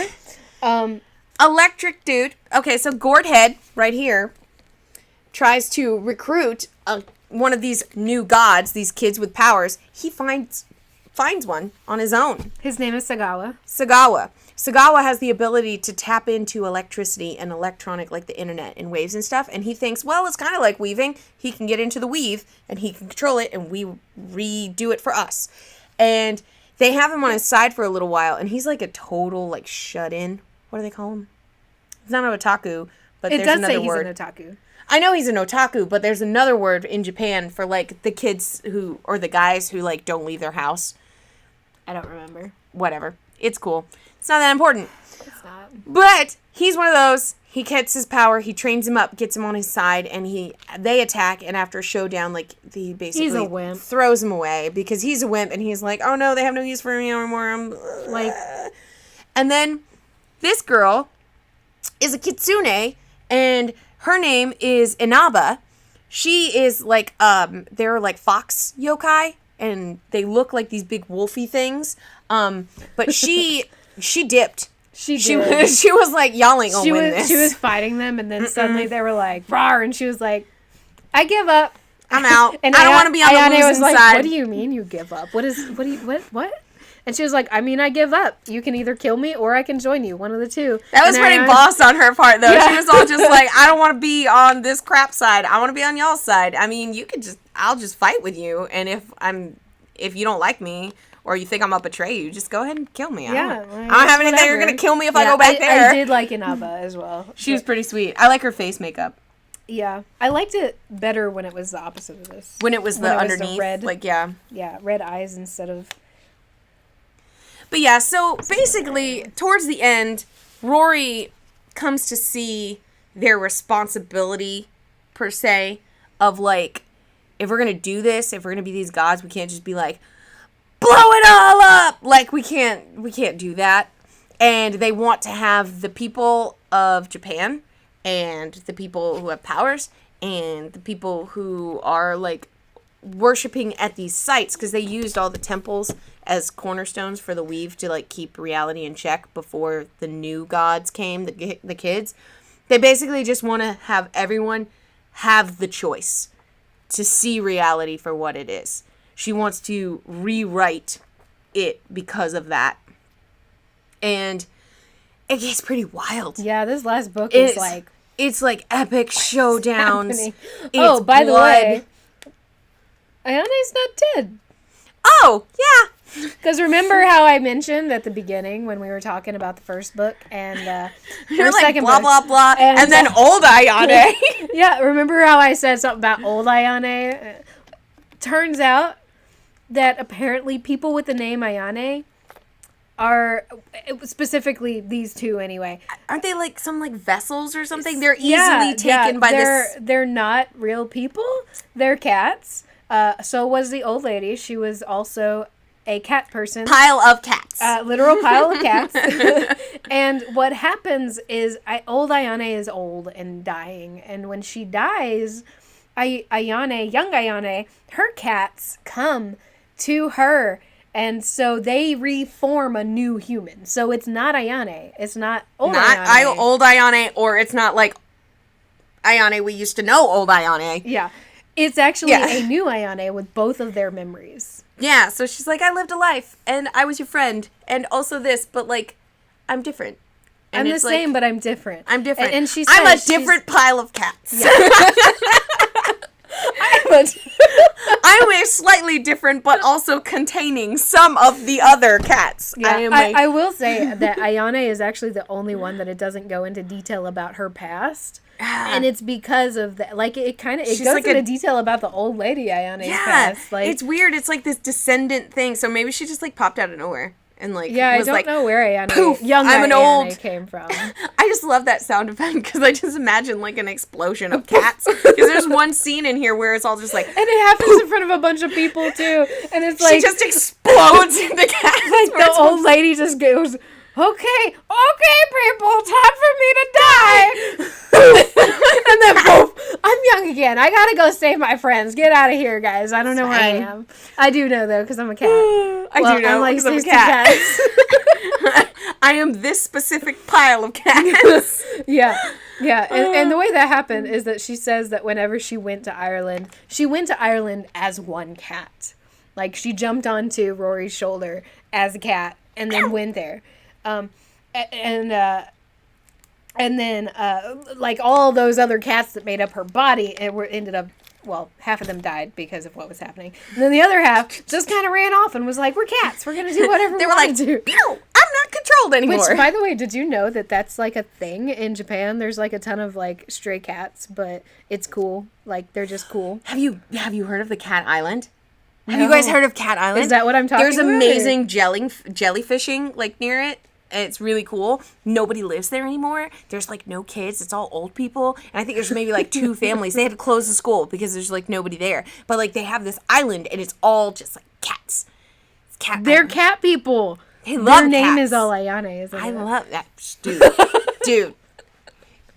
Electric Dude. Okay, so Gourdhead, right here, tries to recruit one of these new gods, these kids with powers. He finds one on his own. His name is Sagawa. Sagawa has the ability to tap into electricity and electronic, like the internet and waves and stuff, and he thinks, well, it's kind of like weaving. He can get into the weave, and he can control it, and we redo it for us. And they have him on his side for a little while, and he's like a total, like, shut-in. What do they call him? He's not an otaku, but there's another word. It does say he's an otaku. I know he's an otaku, but there's another word in Japan for, like, the kids who, or the guys who, like, don't leave their house. I don't remember. Whatever. It's cool. It's not that important. It's not. But he's one of those. He gets his power. He trains him up, gets him on his side, and they attack. And after a showdown, like, he basically he's a wimp. Throws him away because he's a wimp. And he's like, oh no, they have no use for me anymore. And then this girl is a kitsune, and her name is Inaba. She is like, they're like fox yokai. And they look like these big wolfy things. But she dipped. She was like yelling, win this. She was fighting them, and then suddenly they were like, rawr, and she was like, I give up. I'm out. And I don't want to be on the Ayane losing was like, side. what do you mean you give up? What? And she was like, I mean, I give up. You can either kill me or I can join you. One of the two. That was And pretty Ayane- boss on her part, though. Yeah. She was all just like, I don't want to be on this crap side. I want to be on y'all's side. I mean, I'll just fight with you. And if you don't like me or you think I'm gonna betray you, just go ahead and kill me. I don't have anything. whatever. You're gonna kill me if I go back there. I did like Inaba as well. She was pretty sweet. I like her face makeup. Yeah, I liked it better when it was the opposite of this. When it was the underneath, red, like, yeah. Yeah, red eyes instead of... But yeah, so basically, towards the end, Rory comes to see their responsibility, per se, of, like, if we're gonna do this, if we're gonna be these gods, we can't just be like, blow it all up! Like, we can't do that. And they want to have the people of Japan and the people who have powers and the people who are, like, worshipping at these sites, because they used all the temples as cornerstones for the weave to, like, keep reality in check before the new gods came, the kids. They basically just want to have everyone have the choice to see reality for what it is. She wants to rewrite it because of that. And it gets pretty wild. Yeah, this last book is like... It's like epic showdowns. Oh, by the way, Ayane's not dead. Oh, yeah. Because remember how I mentioned at the beginning when we were talking about the first book and You're like second blah, book, blah, blah, and then old Ayane. Yeah, remember how I said something about old Ayane? Turns out that apparently people with the name Ayane are, specifically these two anyway. Aren't they like some like vessels or something? They're easily taken by this. They're not real people. They're cats. So was the old lady. She was also a cat person. Pile of cats. Literal pile of cats. And what happens is old Ayane is old and dying. And when she dies, Ayane, young Ayane, her cats come to her. And so they reform a new human. So it's not Ayane. It's not old Ayane. Old Ayane, or it's not like Ayane we used to know, old Ayane. Yeah. It's actually a new Ayane with both of their memories. Yeah, so she's like, I lived a life, and I was your friend, and also this, but, like, I'm different. And I'm the same, but I'm different. I'm different. And she I'm a says different pile of cats. Yeah. I'm a slightly different, but also containing some of the other cats. Yeah, I will say that Ayane is actually the only one that it doesn't go into detail about her past. And it's because of that. Like, it goes like into detail about the old lady Ayane's past. Like, it's weird. It's like this descendant thing. So maybe she just, like, popped out of nowhere. And, like, yeah, was I don't know where Ayane, poof, young I'm an Ayane old... came from. I just love that sound effect because I just imagine, like, an explosion of cats. Because there's one scene in here where it's all just like... And it happens in front of a bunch of people, too. And it's like... She just explodes into cats. Like, the old lady just goes... Okay, people, time for me to die. And then, poof, I'm young again. I gotta go save my friends. Get out of here, guys. I don't know where I am. I do know, though, because I'm a cat. I do know, because I'm a cat. I am this specific pile of cats. Yeah. And the way that happened is that she says that whenever she went to Ireland as one cat. Like, she jumped onto Rory's shoulder as a cat and then went there. And then like all those other cats that made up her body, ended up, well, half of them died because of what was happening. And then the other half just kind of ran off and was like, we're cats. We're going to do whatever we want to do. No, I'm not controlled anymore. Which, by the way, did you know that that's like a thing in Japan? There's like a ton of like stray cats, but it's cool. Like, they're just cool. Have you heard of the Cat Island? Have you guys heard of Cat Island? Is that what I'm talking about? There's amazing jellyfishing, like, near it. It's really cool. Nobody lives there anymore. There's, like, no kids. It's all old people. And I think there's maybe, like, 2 families. They had to close the school because there's, like, nobody there. But, like, they have this island, and it's all just, like, cats. It's cat They're island. cat people. They love Their name cats. is all Ayane, isn't it? I love that.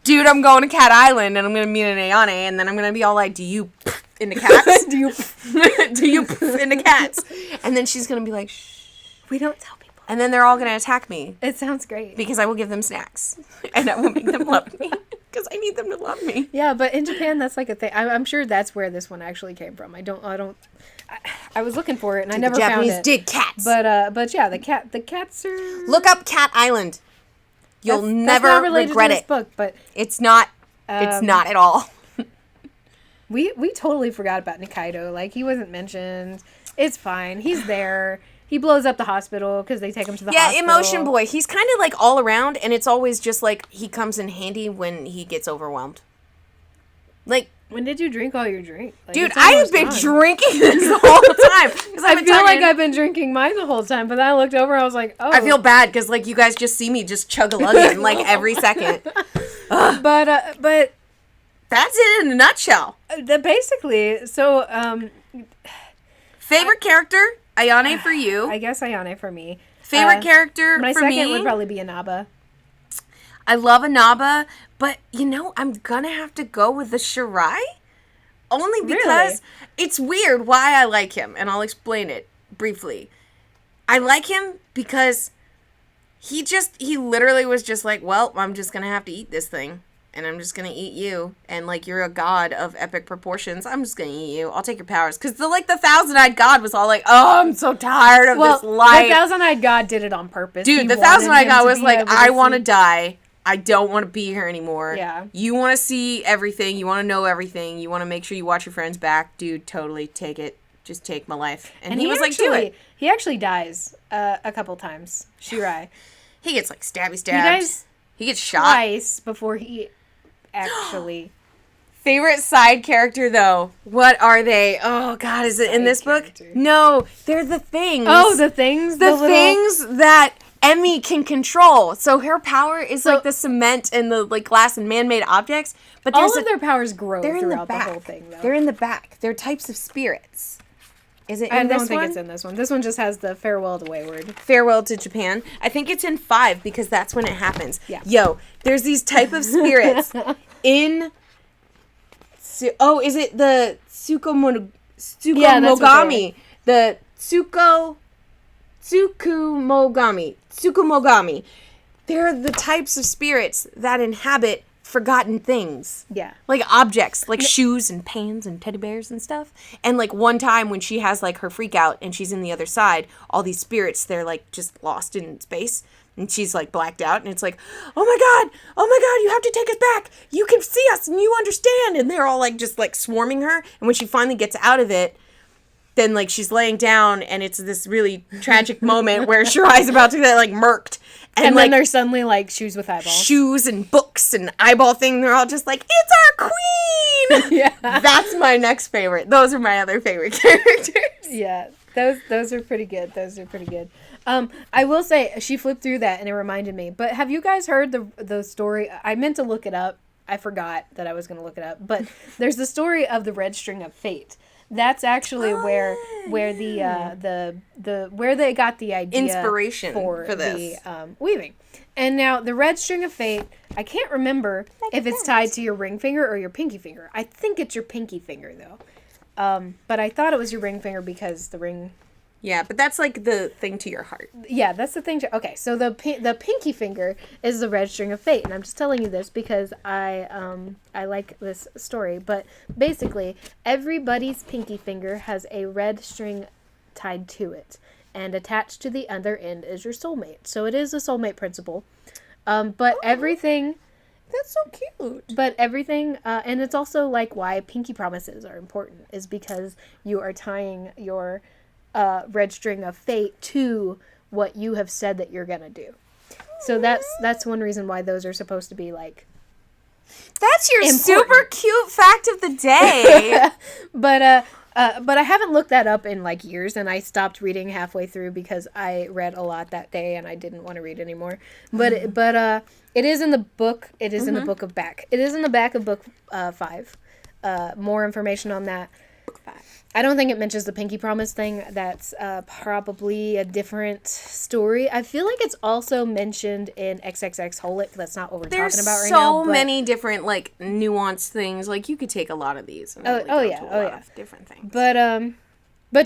Dude, I'm going to Cat Island, and I'm going to meet an Ayane, and then I'm going to be all like, do you into cats? do you into cats? And then she's going to be like, shh. We don't tell people. And then they're all going to attack me. It sounds great. Because I will give them snacks. And I will make them love me. because I need them to love me. Yeah, but in Japan, that's like a thing. I'm sure that's where this one actually came from. I was looking for it and I never found it. Japanese dig cats. But yeah, the cats are. Look up Cat Island. You'll never that's not related regret to this it. book, but It's not. It's not at all. we totally forgot about Nikaido. Like, he wasn't mentioned. It's fine. He's there. He blows up the hospital because they take him to the hospital. Yeah, emotion boy. He's kind of like all around, and it's always just like he comes in handy when he gets overwhelmed. Like, when did you drink all your drink? Like, dude, it's I have almost been gone. drinking this the whole time. I feel like I've been drinking mine the whole time, but then I looked over, I was like, oh. I feel bad because like you guys just see me just chug-a-lugging like every second. But That's it in a nutshell. Basically, so Favorite character, Ayane for you. I guess Ayane for me. Favorite character My for second me would probably be Inaba. I love Inaba, but I'm gonna have to go with the Shirai. Only because it's weird why I like him, and I'll explain it briefly. I like him because he literally was just like, well, I'm just gonna have to eat this thing, and I'm just gonna eat you, and like you're a god of epic proportions. I'm just gonna eat you. I'll take your powers, because the thousand-eyed god was all like, oh, I'm so tired of this life. The thousand-eyed god did it on purpose. Dude, the thousand-eyed god was like, I want to die. I don't want to be here anymore. Yeah. You want to see everything. You want to know everything. You want to make sure you watch your friends back. Dude, totally take it. Just take my life. And he was like, do it. He actually dies a couple times. Shirai. He gets like stabby stabbed. He gets shot. Twice before he actually... Favorite side character, though. What are they? Oh, God, is it in this book? No, they're the things. Oh, the things? The things that Emmy can control. So her power is like the cement and the like glass and man-made objects. But all of their powers grow they're throughout in the whole thing, though. They're in the back. They're types of spirits. Is it in this one? I don't think it's in this one. This one just has the farewell to Wayward. Farewell to Japan. I think it's in 5 because that's when it happens. Yeah. Yo, there's these type of spirits in... Oh, is it the Tsukumogami? The Tsukumogami. They're the types of spirits that inhabit forgotten things. Yeah. Like objects, like shoes and pans and teddy bears and stuff. And like one time when she has like her freak out and she's in the other side, all these spirits, they're like just lost in space. And she's like blacked out and it's like, oh my God, you have to take us back. You can see us and you understand. And they're all like just like swarming her. And when she finally gets out of it, then like she's laying down and it's this really tragic moment where Shirai's about to get like murked. And like, then there's suddenly like shoes with eyeballs. Shoes and books and eyeball thing. They're all just like, it's our queen. Yeah. That's my next favorite. Those are my other favorite characters. Yeah. Those are pretty good. I will say she flipped through that and it reminded me. But have you guys heard the story? I meant to look it up. I forgot that I was going to look it up. But there's the story of the Red String of Fate. That's actually where they got the idea inspiration for this. The weaving. And now the Red String of Fate, I can't remember if it's tied to your ring finger or your pinky finger. I think it's your pinky finger though. But I thought it was your ring finger because the ring. Yeah, but that's like the thing to your heart. Yeah, that's the thing. Okay, so the pinky finger is the Red String of Fate, and I'm just telling you this because I like this story. But basically, everybody's pinky finger has a red string tied to it, and attached to the other end is your soulmate. So it is a soulmate principle. But everything. That's so cute. But everything, and it's also like why pinky promises are important, is because you are tying your red string of fate to what you have said that you're gonna do. So that's one reason why those are supposed to be like. That's your important. super cute fact of the day. But I haven't looked that up in like years, and I stopped reading halfway through because I read a lot that day and I didn't want to read anymore. But it is in the book. It is in the book of back. It is in the back of book 5. More information on that. Book 5. I don't think it mentions the pinky promise thing. That's probably a different story. I feel like it's also mentioned in XXX Holic. That's not what we're talking about right now. There's so many different like nuanced things. Like you could take a lot of these. And really go to a lot of different things. But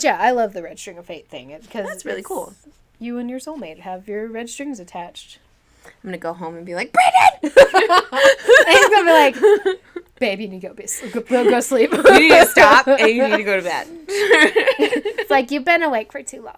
yeah, I love the red string of fate thing because that's really cool. You and your soulmate have your red strings attached. I'm gonna go home and be like, Brandon, And he's gonna be like, babe, you need to go sleep. You need to stop and you need to go to bed. It's like, you've been awake for too long.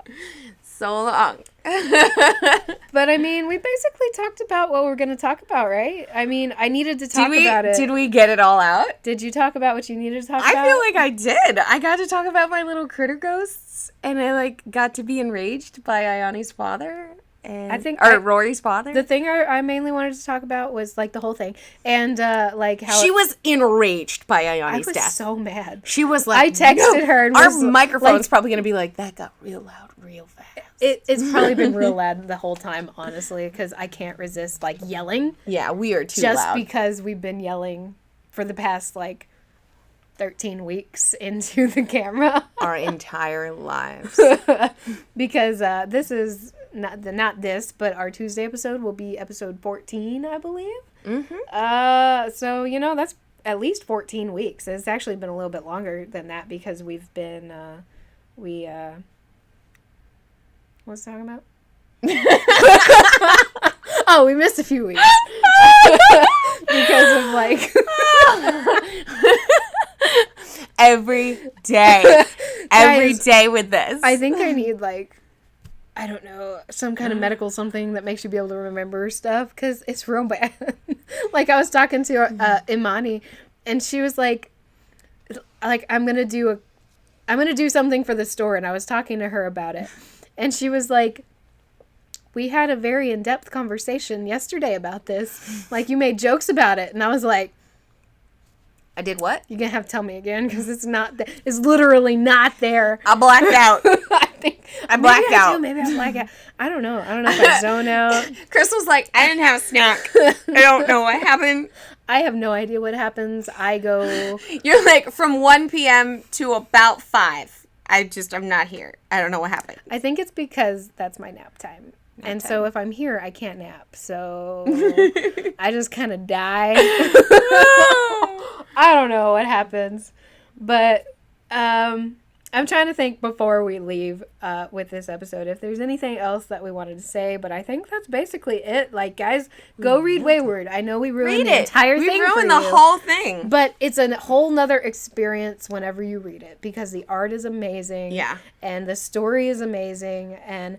So long. But I mean, we basically talked about what we're going to talk about, right? I mean, I needed to talk about it. Did we get it all out? Did you talk about what you needed to talk about? I feel like I did. I got to talk about my little critter ghosts, and I got to be enraged by Ayani's father. And, I think Rory's father. The thing I mainly wanted to talk about was like the whole thing, and like how she was enraged by Ayani's death. I was so mad. She was like, I texted her, and our was, microphone's probably gonna be like, that got real loud, real fast. It's probably been real loud the whole time, honestly, because I can't resist like yelling. Yeah, we are too loud. loud. Just because we've been yelling for the past like 13 weeks into the camera. Our entire lives. Because this is not this, but our Tuesday episode will be episode 14, I believe. Mm-hmm. So, that's at least 14 weeks. It's actually been a little bit longer than that because we've been, what was I talking about? Oh, we missed a few weeks. Because of like... Every day. Every day with this. I think I need like... I don't know, some kind of medical something that makes you be able to remember stuff, because it's real bad. Like, I was talking to Imani, and she was like, I'm gonna do something for the store, and I was talking to her about it, and she was like, we had a very in-depth conversation yesterday about this, like, you made jokes about it, and I was like, I did what? You're gonna have to tell me again, because it's literally not there. I blacked out. I blacked out. Maybe I blacked out. I don't know if I zone out. Crystal's like, I didn't have a snack. I don't know what happened. I have no idea what happens. I go... You're like, from 1 p.m. to about 5. I'm not here. I don't know what happened. I think it's because that's my nap time. So if I'm here, I can't nap. So I just kind of die. I don't know what happens. But I'm trying to think before we leave with this episode if there's anything else that we wanted to say. But I think that's basically it. Like, guys, go read Wayward. I know we ruined the entire thing. We ruined the whole thing. But it's a whole nother experience whenever you read it. Because the art is amazing. Yeah. And the story is amazing. And...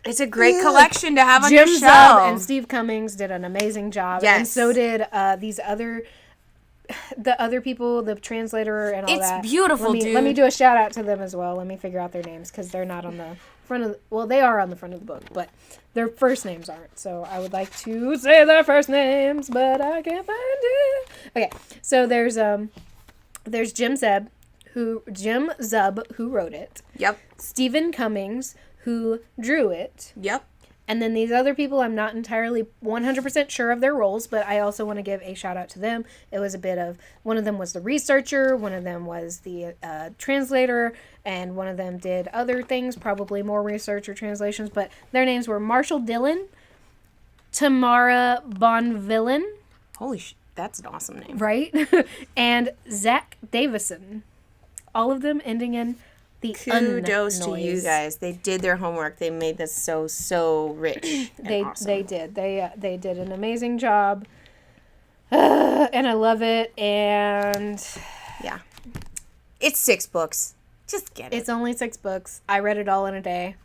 it's a great collection to have on Jim your Zub shelf. and Steve Cummings did an amazing job. Yes. And so did the other people, the translator and all that. It's beautiful, dude. Let me do a shout out to them as well. Let me figure out their names because they're not on the front of they are on the front of the book, but their first names aren't. So I would like to say their first names, but I can't find it. Okay, so there's Jim Zub who wrote it. Yep. Stephen Cummings who drew it. Yep. And then these other people, I'm not entirely 100% sure of their roles, but I also want to give a shout out to them. It was a bit of, one of them was the researcher, one of them was the translator, and one of them did other things, probably more research or translations, but their names were Marshall Dillon, Tamara Bonvillain. Holy that's an awesome name. Right? And Zach Davison. All of them ending in the Kudos to noise. you guys. They did their homework. They made this so rich. Awesome. They did. They did an amazing job. And I love it. And yeah. It's 6 books. Just get it. It's only 6 books. I read it all in a day.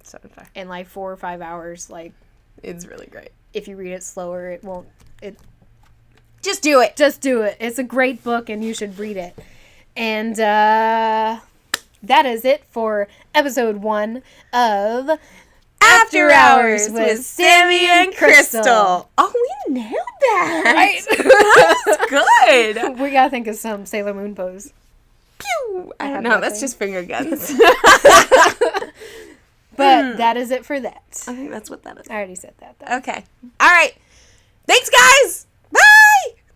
So did I. In like 4 or 5 hours. Like, it's really great. If you read it slower, it won't. Just do it. Just do it. It's a great book, and you should read it. And that is it for episode 1 of After Hours with Sami and Krystal. Oh, we nailed that. Right? That was good. We gotta think of some Sailor Moon pose. Pew! I don't know. That's just finger guns. But that is it for that. I think that's what that is. I already said that, though. Okay. All right. Thanks, guys.